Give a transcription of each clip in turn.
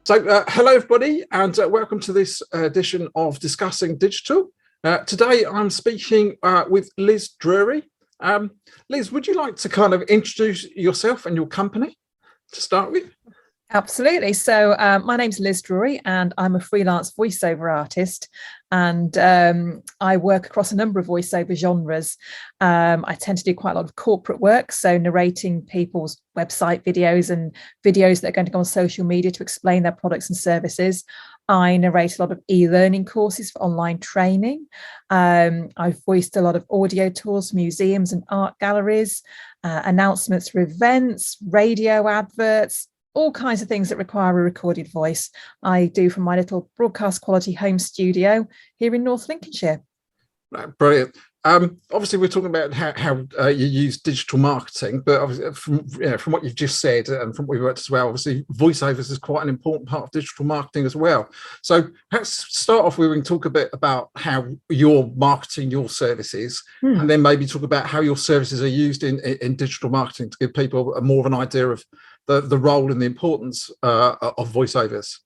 Hello everybody, and welcome to this edition of Discussing Digital. Today I'm speaking with Liz Drury. Liz, would you like to kind of introduce yourself and your company to start with? Absolutely. So my name's Liz Drury and I'm a freelance voiceover artist, and I work across a number of voiceover genres. I tend to do quite a lot of corporate work, so narrating people's website videos and videos that are going to go on social media to explain their products and services. I narrate a lot of e-learning courses for online training. I've voiced a lot of audio tours for museums and art galleries, announcements for events, radio adverts, all kinds of things that require a recorded voice. I do from my little broadcast quality home studio here in North Lincolnshire. Brilliant. Obviously, we're talking about how you use digital marketing, but obviously from what you've just said and from what we've worked as well, obviously voiceovers is quite an important part of digital marketing as well. So let's start off with, we can talk a bit about how you're marketing your services, and then maybe talk about how your services are used in digital marketing to give people more of an idea of the role and the importance of voiceovers.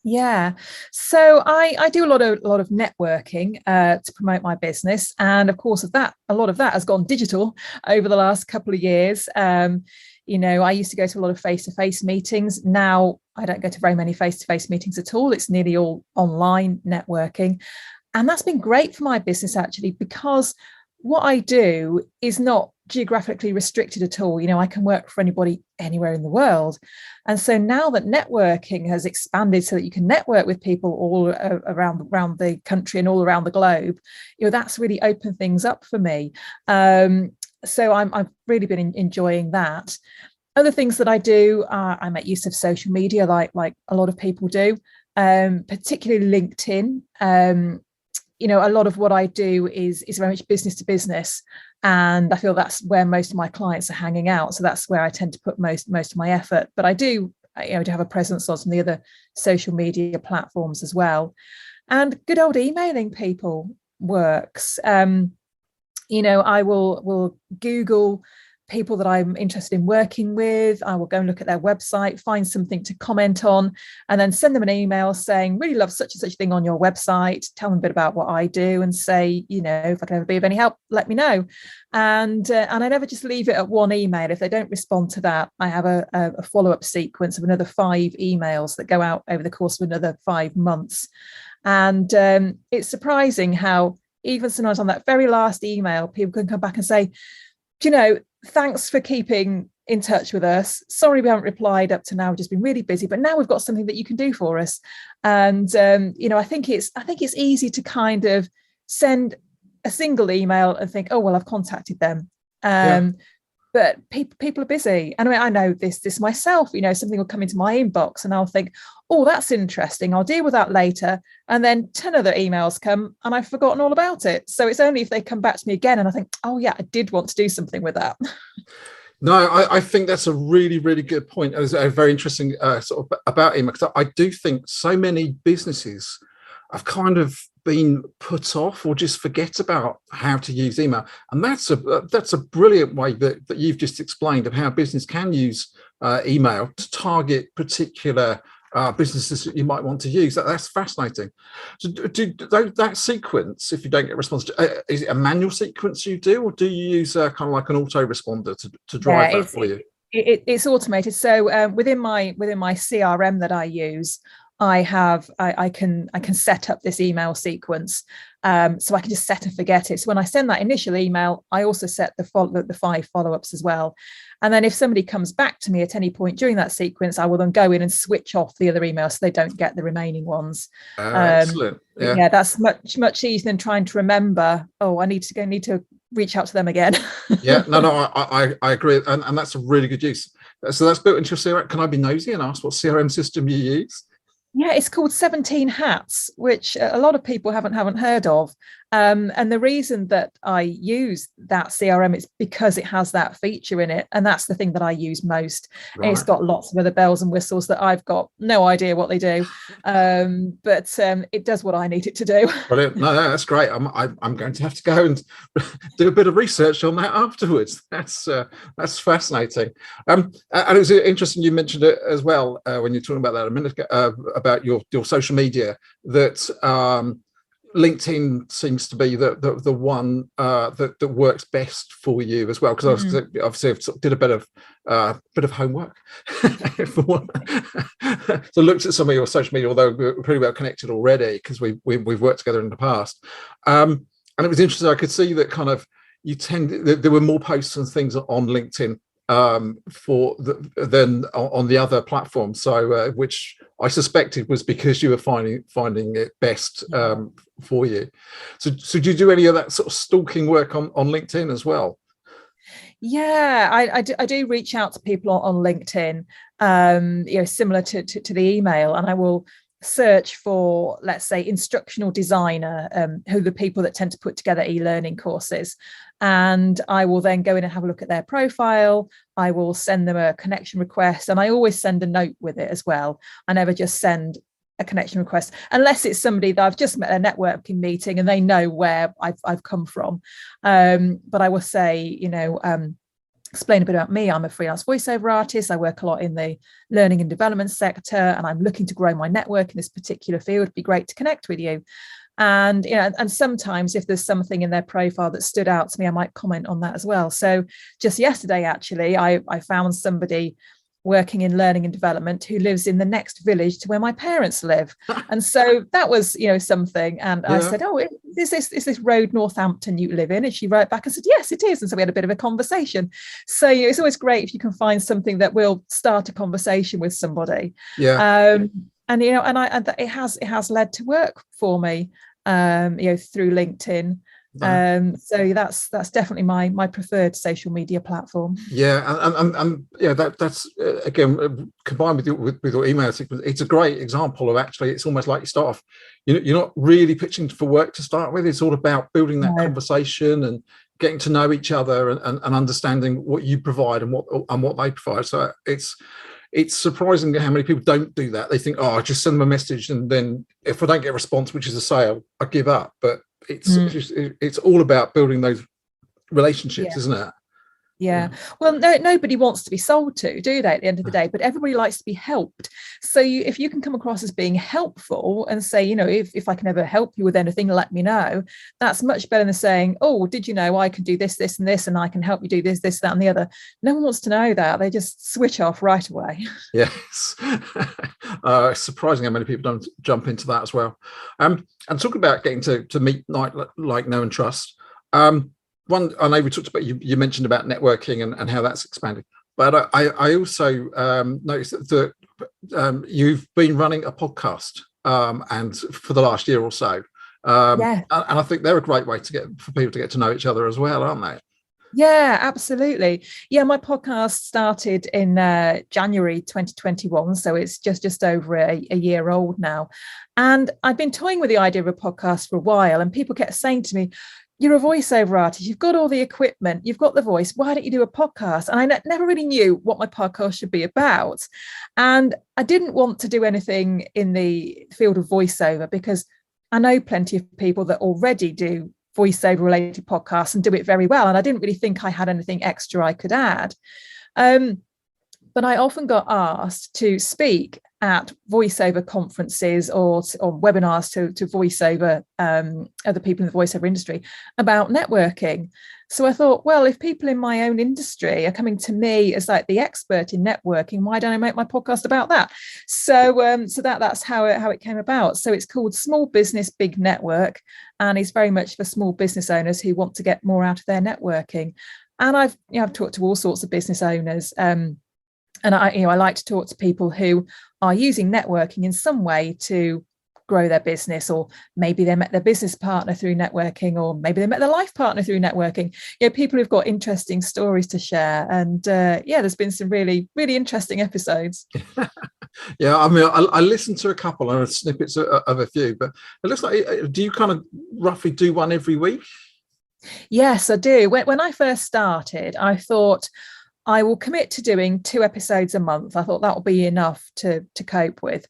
Yeah, so I do a lot of networking to promote my business, and of course a lot of that has gone digital over the last couple of years. I used to go to a lot of face-to-face meetings. Now I don't go to very many face-to-face meetings at all. It's nearly all online networking, and that's been great for my business actually, because what I do is not geographically restricted at all. I can work for anybody anywhere in the world. And so now that networking has expanded so that you can network with people all around the country and all around the globe, that's really opened things up for me. So I've really been enjoying that. Other things that I do, I make use of social media like a lot of people do, particularly LinkedIn. A lot of what I do is very much business to business, and I feel that's where most of my clients are hanging out. So that's where I tend to put most of my effort. But I do have a presence on some of the other social media platforms as well. And good old emailing people works. I will Google people that I'm interested in working with. I will go and look at their website, find something to comment on, and then send them an email saying, really love such and such thing on your website, tell them a bit about what I do, and say, if I can ever be of any help, let me know. And I never just leave it at one email. If they don't respond to that, I have a follow-up sequence of another 5 emails that go out over the course of another 5 months. And it's surprising how even sometimes on that very last email, people can come back and say, thanks for keeping in touch with us. Sorry we haven't replied up to now. We've just been really busy, but now we've got something that you can do for us. And I think it's easy to kind of send a single email and think, oh well, I've contacted them. But people are busy. And I know this myself. Something will come into my inbox and I'll think, oh, that's interesting, I'll deal with that later. And then 10 other emails come and I've forgotten all about it. So it's only if they come back to me again and I think, oh yeah, I did want to do something with that. No, I think that's a really, really good point. It's a very interesting sort of about email, because I do think so many businesses have kind of been put off or just forget about how to use email. And that's a brilliant way that you've just explained of how business can use email to target particular businesses that you might want to use. That's fascinating. So that sequence, if you don't get a response, is it a manual sequence you do, or do you use kind of like an autoresponder to drive that for you? It's automated. So within my CRM that I use, I can set up this email sequence, so I can just set and forget it. So when I send that initial email, I also set the 5 follow-ups as well. And then if somebody comes back to me at any point during that sequence, I will then go in and switch off the other emails so they don't get the remaining ones. Excellent. Yeah, that's much easier than trying to remember, oh, I need to reach out to them again. Yeah, no, I agree. And that's a really good use. So that's built into your CRM. Can I be nosy and ask what CRM system you use? Yeah, it's called 17 Hats, which a lot of people haven't heard of. And the reason that I use that CRM is because it has that feature in it. And that's the thing that I use most. Right. It's got lots of other bells and whistles that I've got no idea what they do. But it does what I need it to do. Brilliant. No, that's great. I'm going to have to go and do a bit of research on that afterwards. That's fascinating. And it was interesting you mentioned it as well when you're talking about that a minute ago, about your social media, that LinkedIn seems to be the one that works best for you as well, because obviously I've sort of did a bit of homework. So looked at some of your social media, although we're pretty well connected already because we've worked together in the past, and it was interesting. I could see that kind of there were more posts and things on LinkedIn than on the other platforms, so which I suspected was because you were finding it best for you. So do you do any of that sort of stalking work on LinkedIn as well? Yeah, I do reach out to people on LinkedIn, similar to the email, and I will search for, let's say, instructional designer, who are the people that tend to put together e-learning courses. And I will then go in and have a look at their profile. I will send them a connection request, and I always send a note with it as well. I never just send a connection request unless it's somebody that I've just met at a networking meeting and they know where I've come from. But I will say, explain a bit about me. I'm a freelance voiceover artist. I work a lot in the learning and development sector, and I'm looking to grow my network in this particular field. It'd be great to connect with you. And and sometimes if there's something in their profile that stood out to me, I might comment on that as well. So just yesterday, actually, I found somebody working in learning and development who lives in the next village to where my parents live. And so that was, something. And I said, oh, is this road Northampton you live in? And she wrote back and said, yes, it is. And so we had a bit of a conversation. So it's always great if you can find something that will start a conversation with somebody. And it has led to work for me, through LinkedIn. So that's definitely my preferred social media platform. And that's again combined with your email sequence. It's a great example of, actually, it's almost like you start off, you're not really pitching for work to start with. It's all about building that conversation and getting to know each other and understanding what you provide and what they provide. So it's surprising how many people don't do that. They think, oh, I just send them a message, and then if I don't get a response, which is a sale, I give up. But it's all about building those relationships, isn't it? Yeah. Well, nobody wants to be sold to, do they, at the end of the day? But everybody likes to be helped. So if you can come across as being helpful and say, if I can ever help you with anything, let me know. That's much better than saying, oh, did you know I can do this, this, and this, and I can help you do this, this, that, and the other. No one wants to know that. They just switch off right away. Yes. It's surprising how many people don't jump into that as well. And talking about getting to meet like, know, and trust. One, I know we talked about, you mentioned about networking and how that's expanding, but I also noticed that you've been running a podcast and for the last year or so. And I think they're a great way for people to get to know each other as well, aren't they? Yeah, absolutely. Yeah, my podcast started in January 2021, so it's just over a year old now. And I've been toying with the idea of a podcast for a while, and people kept saying to me, you're a voiceover artist, you've got all the equipment, you've got the voice, why don't you do a podcast? And I never really knew what my podcast should be about. And I didn't want to do anything in the field of voiceover because I know plenty of people that already do voiceover related podcasts and do it very well. And I didn't really think I had anything extra I could add. But I often got asked to speak at voiceover conferences or webinars to voiceover other people in the voiceover industry about networking. So I thought, well, if people in my own industry are coming to me as like the expert in networking, why don't I make my podcast about that? So that's how it came about. So it's called Small Business Big Network, and it's very much for small business owners who want to get more out of their networking. And I've talked to all sorts of business owners. And I like to talk to people who are using networking in some way to grow their business, or maybe they met their business partner through networking, or maybe they met their life partner through networking. People who've got interesting stories to share. And there's been some really, really interesting episodes. Yeah, I mean, I listened to a couple and snippets of a few, but it looks like, do you kind of roughly do one every week? Yes, I do. When I first started, I thought I will commit to doing 2 episodes a month. I thought that will be enough to cope with.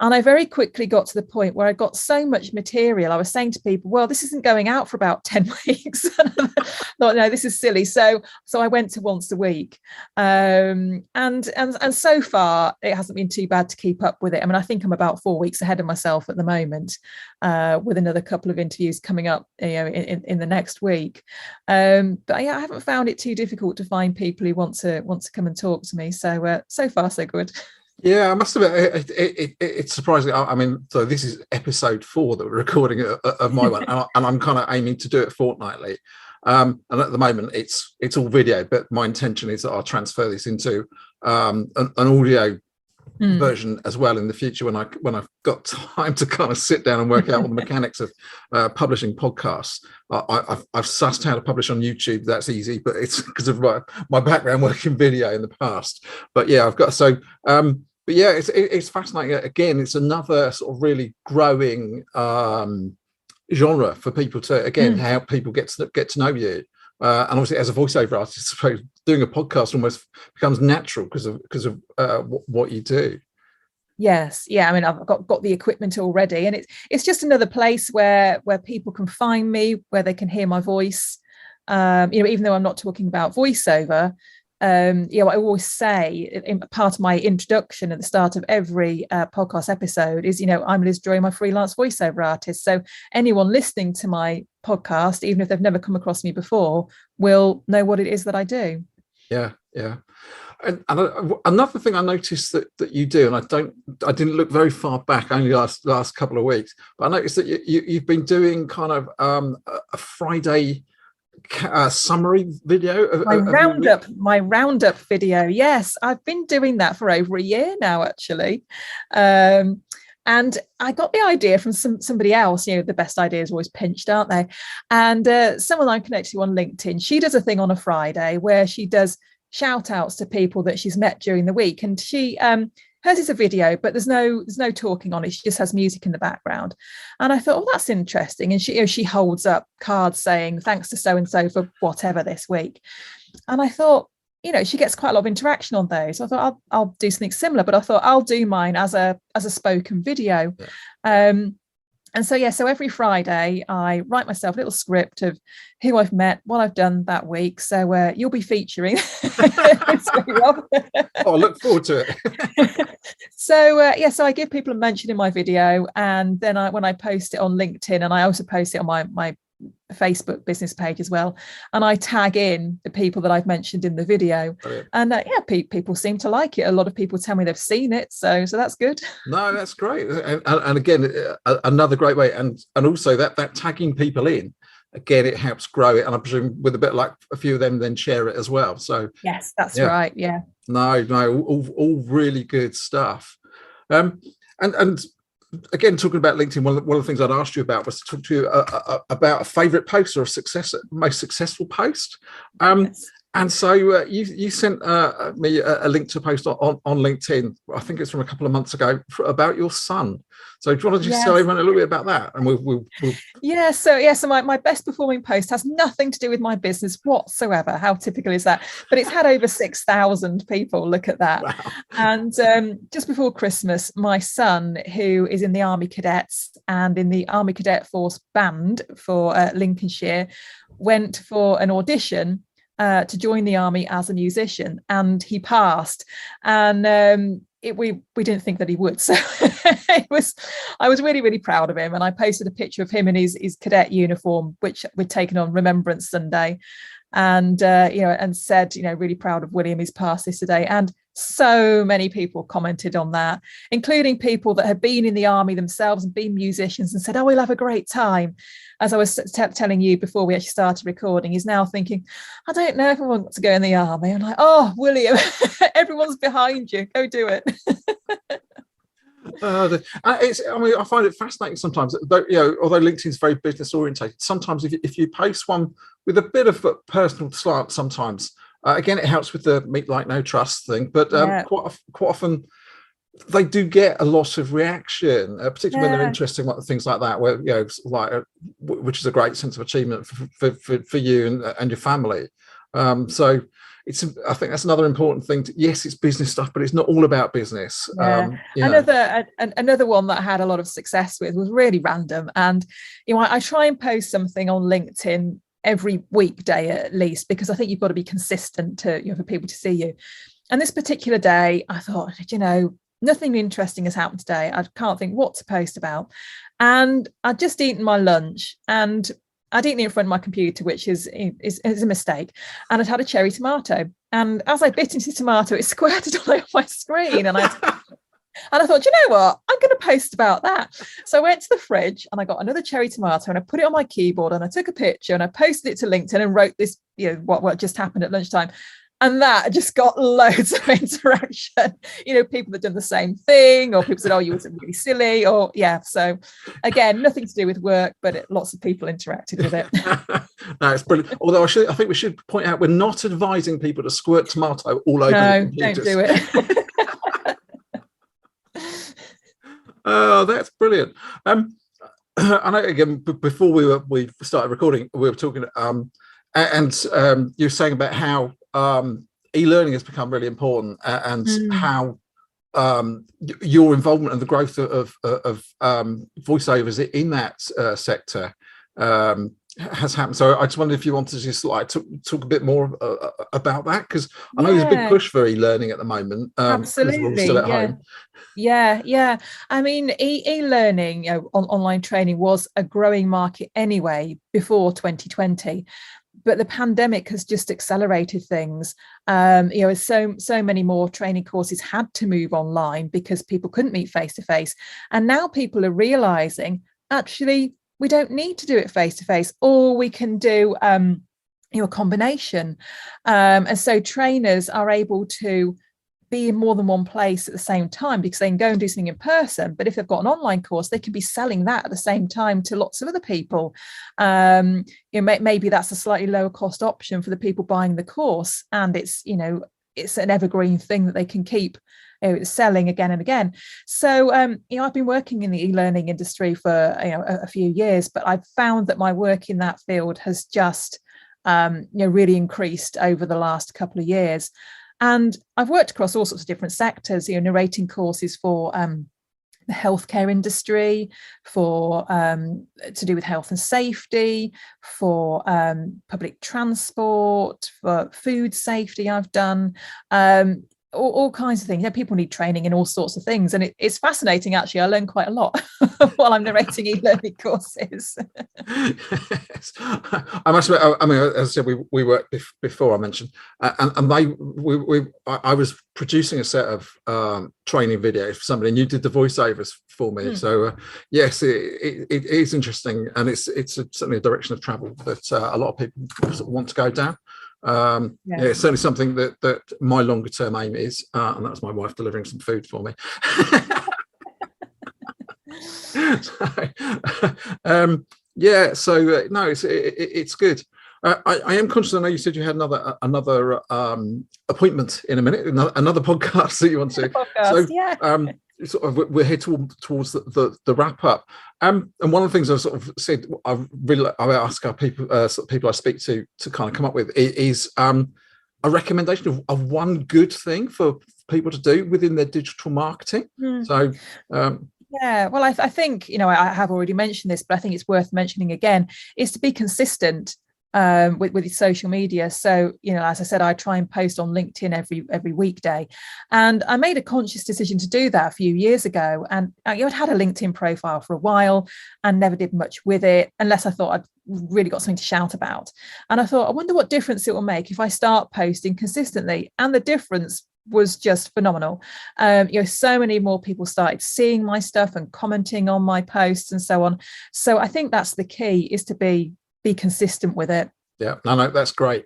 And I very quickly got to the point where I got so much material. I was saying to people, well, this isn't going out for about 10 weeks. And I thought, no, this is silly. So I went to once a week. And so far, it hasn't been too bad to keep up with it. I mean, I think I'm about 4 weeks ahead of myself at the moment, with another couple of interviews coming up, in the next week. But yeah, I haven't found it too difficult to find people who want to come and talk to me. So so far, so good. Yeah, I must admit, it's surprising. I mean, so this is episode 4 that we're recording of my one, and I'm kind of aiming to do it fortnightly. And at the moment, it's all video, but my intention is that I'll transfer this into an audio version as well in the future when I've got time to kind of sit down and work out all the mechanics of publishing podcasts. I've sussed how to publish on YouTube. That's easy, but it's because of my background working video in the past. But yeah, I've got so. But yeah, it's fascinating. Again, it's another sort of really growing genre for people to help people get to know you. And obviously, as a voiceover artist, I suppose doing a podcast almost becomes natural because of what you do. Yes, yeah. I mean, I've got the equipment already, and it's just another place where people can find me, where they can hear my voice. Even though I'm not talking about voiceover. I always say in part of my introduction at the start of every podcast episode is, I'm Liz Drury, my freelance voiceover artist. So anyone listening to my podcast, even if they've never come across me before, will know what it is that I do. Yeah. And another thing I noticed that you do, and I didn't look very far back, only last couple of weeks, but I noticed that you've been doing kind of a Friday summary video of my roundup video. Yes, I've been doing that for over a year now, actually. And I got the idea from somebody else. The best ideas are always pinched, aren't they? And someone I'm connected to on LinkedIn, she does a thing on a Friday where she does shout outs to people that she's met during the week, and she hers is a video, but there's no talking on it. She just has music in the background. And I thought, oh, that's interesting. And she holds up cards saying thanks to so and so for whatever this week. And I thought, she gets quite a lot of interaction on those. So I thought I'll do something similar, but I thought I'll do mine as a spoken video. Yeah. And so every Friday I write myself a little script of who I've met, what I've done that week. So you'll be featuring. Oh, I look forward to it. So I give people a mention in my video, and then when I post it on LinkedIn, and I also post it on my Facebook business page as well, and I tag in the people that I've mentioned in the video. Brilliant. And people seem to like it. A lot of people tell me they've seen it, so that's good. No, that's great. And again, another great way, and also that tagging people in, again, it helps grow it, and I presume with a bit like a few of them then share it as well. So yes, that's right. Yeah. No, all really good stuff. And again, talking about LinkedIn, one of the things I'd asked you about was to talk to you about a favorite post or most successful post. Yes. And so you sent me a link to a post on LinkedIn. I think it's from a couple of months ago about your son. So do you want to just tell everyone a little bit about that? And we'll... Yeah. So my best performing post has nothing to do with my business whatsoever. How typical is that? But it's had over 6,000 people look at that. Wow. And just before Christmas, my son, who is in the Army Cadets and in the Army Cadet Force band for Lincolnshire, went for an audition to join the army as a musician, and he passed. And we didn't think that he would, so I was really, really proud of him. And I posted a picture of him in his cadet uniform, which we'd taken on Remembrance Sunday, and and said, really proud of William, he's passed this today. And so many people commented on that, including people that had been in the army themselves and been musicians, and said, oh, we'll have a great time. As I was telling you before we actually started recording, he's now thinking, I don't know if I want to go in the army. I'm like, oh, William, everyone's behind you, go do it. I find it fascinating sometimes, although LinkedIn's very business orientated, sometimes if you post one with a bit of a personal slant, sometimes again it helps with the meet like no trust thing, but quite often they do get a lot of reaction, particularly when they're Yeah. interesting, like things like that, where like which is a great sense of achievement for you and your family. So I think that's another important thing. Yes, it's business stuff, but it's not all about business. Yeah. Another one that I had a lot of success with was really random, and I try and post something on LinkedIn every weekday at least, because I think you've got to be consistent to for people to see you. And this particular day, I thought, nothing interesting has happened today. I can't think what to post about. And I'd just eaten my lunch, and I'd eaten it in front of my computer, which is a mistake. And I'd had a cherry tomato. And as I bit into the tomato, it squirted all over my screen. And I thought, you know what? I'm going to post about that. So I went to the fridge and I got another cherry tomato and I put it on my keyboard and I took a picture and I posted it to LinkedIn and wrote this, what just happened at lunchtime. And that just got loads of interaction. People that done the same thing, or people said, "Oh, you were really silly," or So again, nothing to do with work, but lots of people interacted with it. No, it's brilliant. Although I think we should point out, we're not advising people to squirt tomato all over. No, don't do it. Oh, that's brilliant. I know, again, before we started recording, we were talking, and you were saying about how e-learning has become really important, and how your involvement and the growth of voiceovers in that sector has happened. So I just wondered if you wanted to just talk a bit more about that, because I know there's a big push for e-learning at the moment. Absolutely, we're all still at home. Yeah. I mean, e-learning, online training was a growing market anyway before 2020. But the pandemic has just accelerated things. So many more training courses had to move online because people couldn't meet face to face. And now people are realizing, actually, we don't need to do it face to face, or we can do a combination. And so trainers are able to be in more than one place at the same time, because they can go and do something in person. But if they've got an online course, they can be selling that at the same time to lots of other people. Maybe that's a slightly lower cost option for the people buying the course, and it's an evergreen thing that they can keep selling again and again. So I've been working in the e-learning industry for a few years, but I've found that my work in that field has just really increased over the last couple of years. And I've worked across all sorts of different sectors, narrating courses for the healthcare industry, for to do with health and safety, for public transport, for food safety. I've done all kinds of things. People need training in all sorts of things, and it's fascinating. Actually, I learn quite a lot while I'm narrating e-learning courses. Yes. I must admit, I mean, as I said, we worked before, I mentioned, and I was producing a set of training videos for somebody, and you did the voiceovers for me. So yes, it is interesting, and it's certainly a direction of travel that a lot of people want to go down. It's certainly something that my longer term aim is, and that's my wife delivering some food for me. No, it's good. I am conscious. I know you said you had another appointment in a minute, another podcast that you want to. Sort of we're here towards the wrap up. And one of the things I've sort of said, I ask our people I speak to kind of come up with is a recommendation of one good thing for people to do within their digital marketing. So well, I think I have already mentioned this, but I think it's worth mentioning again, is to be consistent with social media. So as I said, I try and post on LinkedIn every weekday, and I made a conscious decision to do that a few years ago. And I'd had a LinkedIn profile for a while and never did much with it unless I thought I'd really got something to shout about. And I thought, I wonder what difference it will make if I start posting consistently. And the difference was just phenomenal. So many more people started seeing my stuff and commenting on my posts and so on. So I think that's the key, is to be consistent with it. Yeah, no, that's great.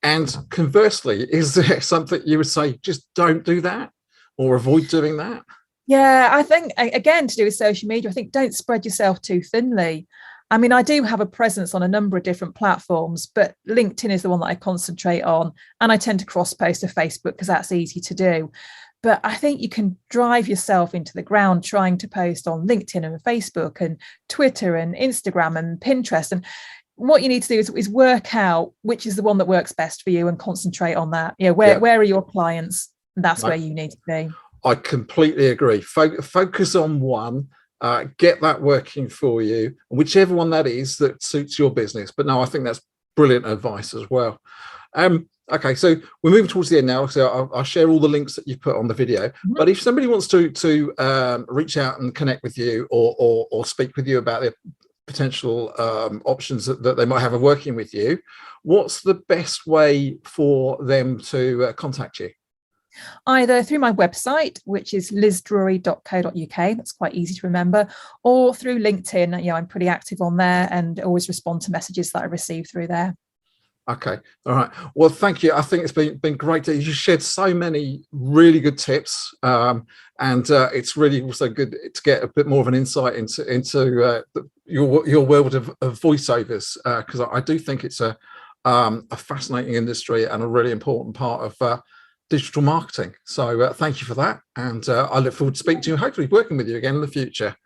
And conversely, is there something you would say, just don't do that or avoid doing that? Yeah, I think, again, to do with social media, I think don't spread yourself too thinly. I mean, I do have a presence on a number of different platforms, but LinkedIn is the one that I concentrate on. And I tend to cross post to Facebook because that's easy to do. But I think you can drive yourself into the ground trying to post on LinkedIn and Facebook and Twitter and Instagram and Pinterest. And what you need to do is work out which is the one that works best for you and concentrate on that. Where are your clients? And that's where you need to be. I completely agree. Focus on one, get that working for you, whichever one that is that suits your business. But no, I think that's brilliant advice as well. Okay, so we're moving towards the end now. So I'll share all the links that you put on the video. Mm-hmm. But if somebody wants to reach out and connect with you or speak with you about the potential options that they might have of working with you, what's the best way for them to contact you? Either through my website, which is lizdrury.co.uk, that's quite easy to remember, or through LinkedIn. I'm pretty active on there and always respond to messages that I receive through there. Okay. All right. Well, thank you. I think it's been great. You shared so many really good tips, and it's really also good to get a bit more of an insight into your world of voiceovers, because I do think it's a fascinating industry and a really important part of digital marketing. So thank you for that, and I look forward to speaking to you, hopefully working with you again in the future.